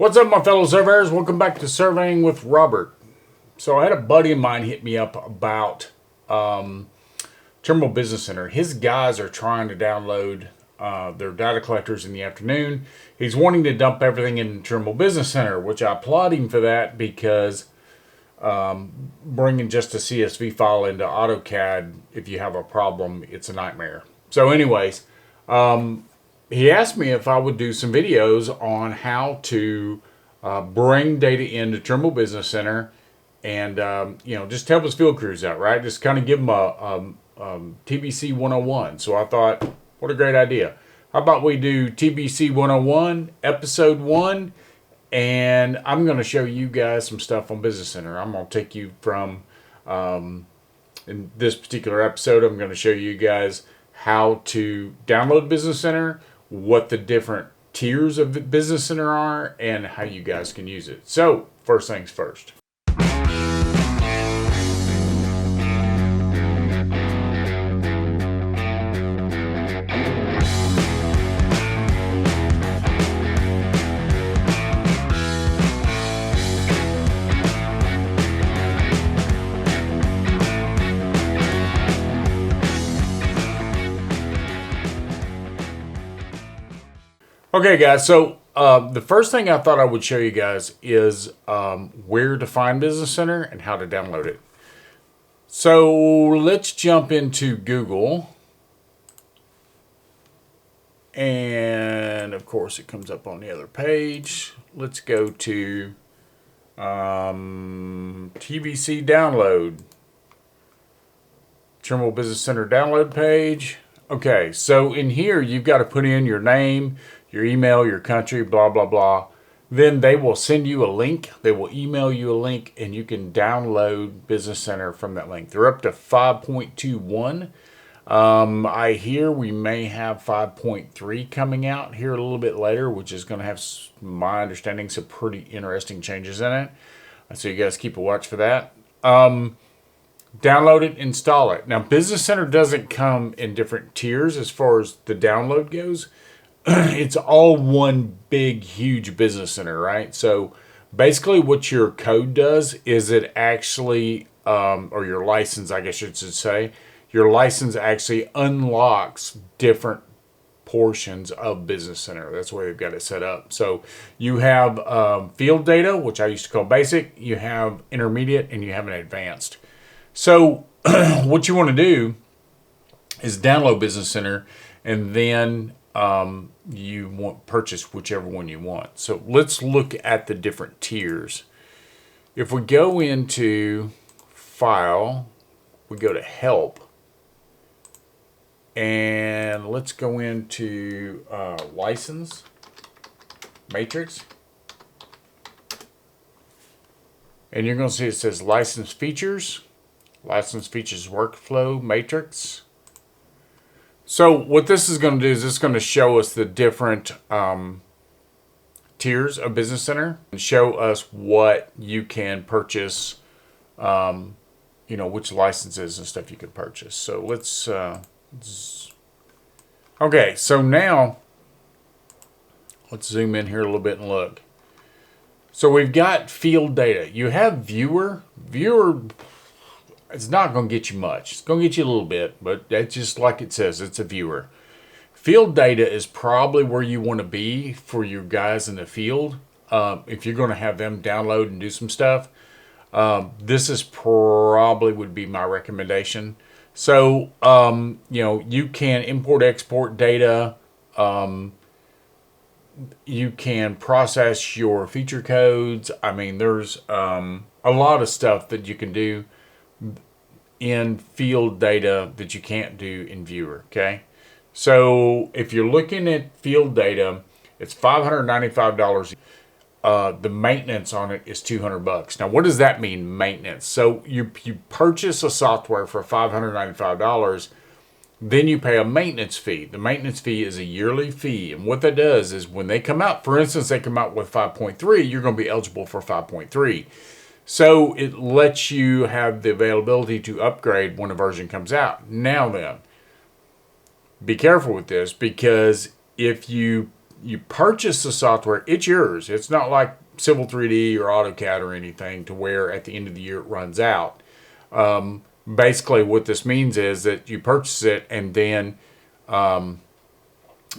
What's up, my fellow surveyors? Welcome back to Surveying with Robert. So I had a buddy of mine hit me up about Terminal Business Center. His guys are trying to download their data collectors in the afternoon. He's wanting to dump everything in Terminal Business Center, which I applaud him for that because bringing just a CSV file into AutoCAD, if you have a problem, it's a nightmare. So anyways, he asked me if I would do some videos on how to bring data into Trimble Business Center and, just help his field crews out, right? Just kind of give them a TBC 101. So I thought, what a great idea. How about we do TBC 101, episode 1, and I'm going to show you guys some stuff on Business Center. I'm going to take you from, in this particular episode, I'm going to show you guys how to download Business Center, what the different tiers of the Business Center are, and how you guys can use it. So, first things first. Okay, guys, so the first thing I thought I would show you guys is where to find Business Center and how to download it. So let's jump into Google. And, of course, it comes up on the other page. Let's go to TBC download. Trimble Business Center download page. Okay, so in here, you've got to put in your name, your email, your country, blah, blah, blah. Then they will send you a link. They will email you a link, and you can download Business Center from that link. They're up to 5.21. I hear we may have 5.3 coming out here a little bit later, which is going to have, my understanding, some pretty interesting changes in it. So you guys keep a watch for that. Download it, install it. Now, Business Center doesn't come in different tiers as far as the download goes. It's all one big, huge Business Center, right? So basically what your code does is it actually, or your license, I guess you should say, your license actually unlocks different portions of Business Center. That's the way they've got it set up. So you have field data, which I used to call basic, you have intermediate, and you have an advanced. So what you want to do is download Business Center, and then you want purchase whichever one you want. So let's look at the different tiers. If we go into File, we go to Help, and let's go into License Matrix. And you're going to see it says License Features. License Features Workflow Matrix. So what this is going to do is it's going to show us the different tiers of Business Center and show us what you can purchase, which licenses and stuff you can purchase. So let's, okay, so now let's zoom in here a little bit and look. So we've got field data. You have viewer. It's not going to get you much. It's going to get you a little bit, but that's just like it says. It's a viewer. Field data is probably where you want to be for your guys in the field. If you're going to have them download and do some stuff, this is probably would be my recommendation. So, you can import, export data. You can process your feature codes. I mean, there's a lot of stuff that you can do in field data that you can't do in viewer. Okay, so if you're looking at field data, it's $595. The maintenance on it is $200. Now, what does that mean, maintenance? So you purchase a software for $595, then you pay a maintenance fee. The maintenance fee is a yearly fee, and what that does is when they come out, for instance, they come out with 5.3, you're going to be eligible for 5.3. So it lets you have the availability to upgrade when a version comes out. Now then, be careful with this, because if you you purchase the software, it's yours. It's not like Civil 3D or AutoCAD or anything to where at the end of the year it runs out. Basically, what this means is that you purchase it, and then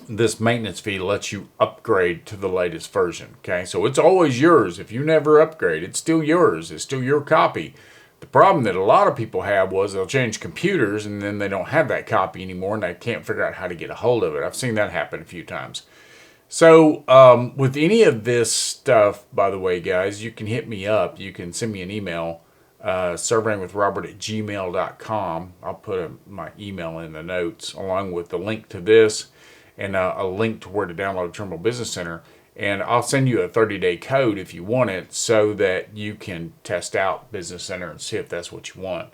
this maintenance fee lets you upgrade to the latest version. Okay, so it's always yours. If you never upgrade, it's still yours. It's still your copy. The problem that a lot of people have was they'll change computers and then they don't have that copy anymore and they can't figure out how to get a hold of it. I've seen that happen a few times. So with any of this stuff, by the way, guys, you can hit me up. You can send me an email, surveyingwithrobert@gmail.com. I'll put my email in the notes along with the link to this and a link to where to download Trimble Business Center. And I'll send you a 30-day code if you want it so that you can test out Business Center and see if that's what you want.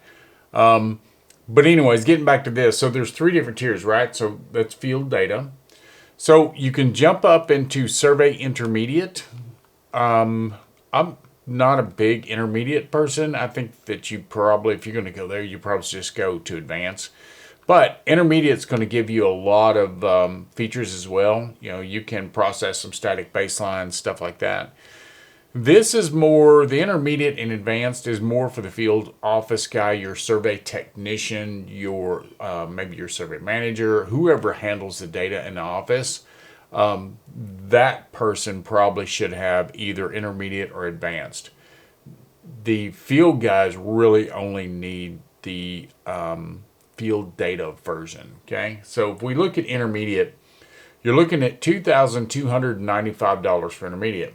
But anyways, getting back to this. So there's 3 different tiers, right? So that's field data. So you can jump up into Survey Intermediate. I'm not a big intermediate person. I think that you probably, if you're going to go there, you probably just go to Advanced. But Intermediate's going to give you a lot of features as well. You know, you can process some static baselines, stuff like that. This is more, the Intermediate and Advanced is more for the field office guy, your survey technician, your maybe your survey manager, whoever handles the data in the office. That person probably should have either Intermediate or Advanced. The field guys really only need the field data version. Okay, so if we look at Intermediate, you're looking at $2,295 for Intermediate.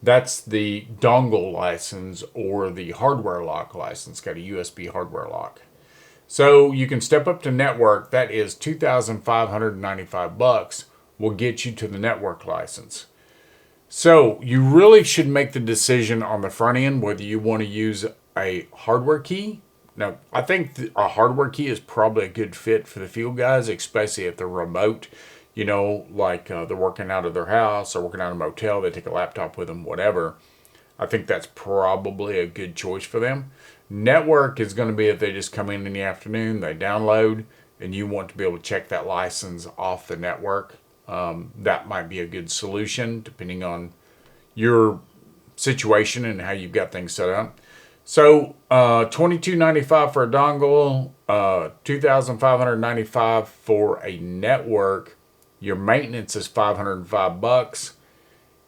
That's the dongle license or the hardware lock license. Got a USB hardware lock. So you can step up to network. That is $2,595. Will get you to the network license. So you really should make the decision on the front end whether you want to use a hardware key. Now, I think a hardware key is probably a good fit for the field guys, especially if they're remote. You know, like they're working out of their house or working out of a motel. They take a laptop with them, whatever. I think that's probably a good choice for them. Network is going to be if they just come in the afternoon, they download, and you want to be able to check that license off the network. That might be a good solution depending on your situation and how you've got things set up. So $2,295 for a dongle, $2,595 for a network. Your maintenance is $505.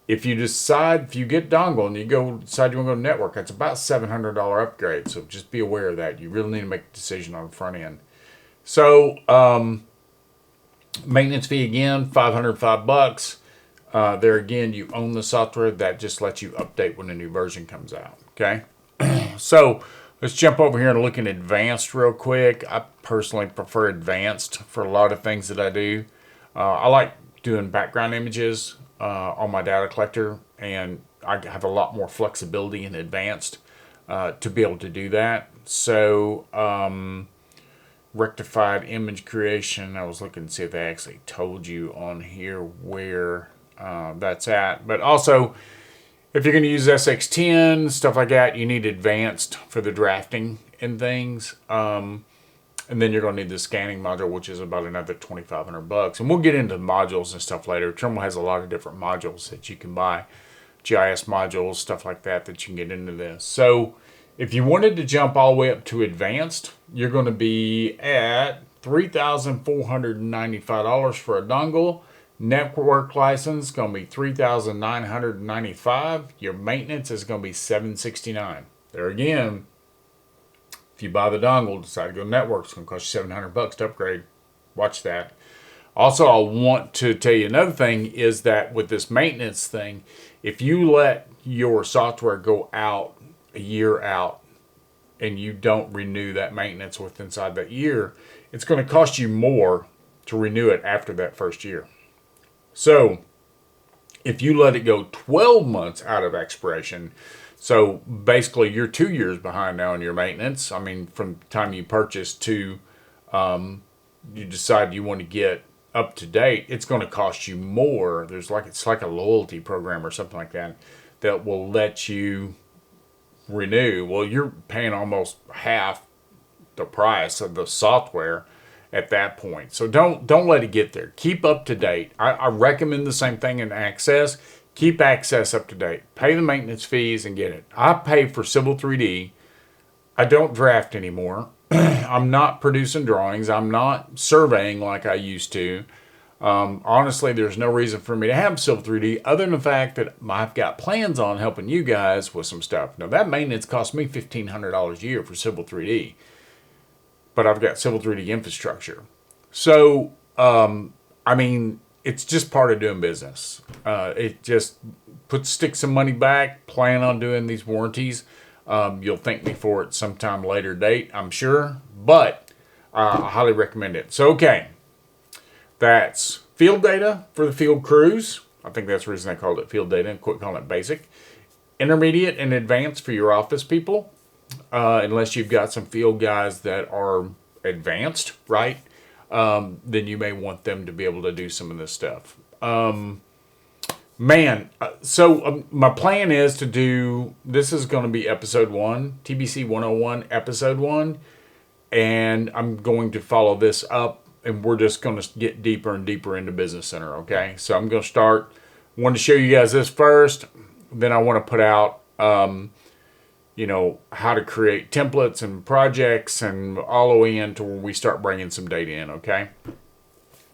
If you decide, if you get dongle and you decide you want to go to network, that's about $700 upgrade. So just be aware of that. You really need to make a decision on the front end. So maintenance fee again, $505. There again, you own the software. That just lets you update when a new version comes out. Okay. So let's jump over here and look at Advanced real quick. I personally prefer Advanced for a lot of things that I do. I like doing background images on my data collector, and I have a lot more flexibility in Advanced to be able to do that. So rectified image creation, I was looking to see if they actually told you on here where that's at. But also, if you're going to use SX10, stuff like that, you need Advanced for the drafting and things. And then you're going to need the scanning module, which is about another $2,500. And we'll get into modules and stuff later. Trimble has a lot of different modules that you can buy. GIS modules, stuff like that you can get into this. So if you wanted to jump all the way up to Advanced, you're going to be at $3,495 for a dongle. Network license going to be $3,995. Your maintenance is going to be $769. There again, if you buy the dongle, decide to go network, it's going to cost you $700 to upgrade. Watch that. Also, I want to tell you another thing is that with this maintenance thing, if you let your software go out a year out and you don't renew that maintenance inside that year, it's going to cost you more to renew it after that first year. So if you let it go 12 months out of expiration, so basically you're 2 years behind now in your maintenance. I mean, from the time you purchase to you decide you want to get up to date, it's going to cost you more. It's like a loyalty program or something like that that will let you renew. Well, you're paying almost half the price of the software, at that point. So don't let it get there. Keep up to date. I recommend the same thing in Access. Keep Access up to date. Pay the maintenance fees and get it. I pay for Civil 3D. I don't draft anymore. I'm not producing drawings. I'm not surveying like I used to. Honestly, there's no reason for me to have Civil 3D other than the fact that I've got plans on helping you guys with some stuff. Now, that maintenance cost me $1,500 a year for Civil 3D, but I've got Civil 3D infrastructure. So, I mean, it's just part of doing business. It just sticks some money back, plan on doing these warranties. You'll thank me for it sometime later date, I'm sure, but I highly recommend it. So, okay. That's field data for the field crews. I think that's the reason I called it field data and quit calling it basic. Intermediate and advanced for your office people, unless you've got some field guys that are advanced, right? Then you may want them to be able to do some of this stuff. My plan is to do, this is going to be episode 1, TBC 101, episode 1, and I'm going to follow this up. And we're just going to get deeper and deeper into Business Center, okay? So I'm going to start. I wanted to show you guys this first. Then I want to put out, how to create templates and projects and all the way into where we start bringing some data in, okay?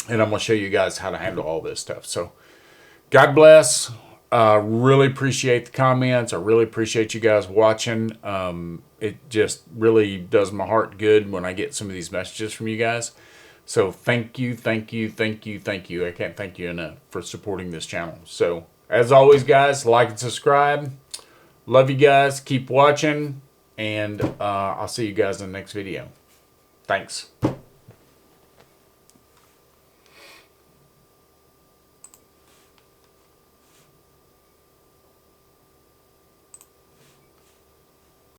And I'm going to show you guys how to handle all this stuff. So God bless. Really appreciate the comments. I really appreciate you guys watching. It just really does my heart good when I get some of these messages from you guys. So thank you. I can't thank you enough for supporting this channel. So as always, guys, like and subscribe. Love you guys. Keep watching. And I'll see you guys in the next video. Thanks.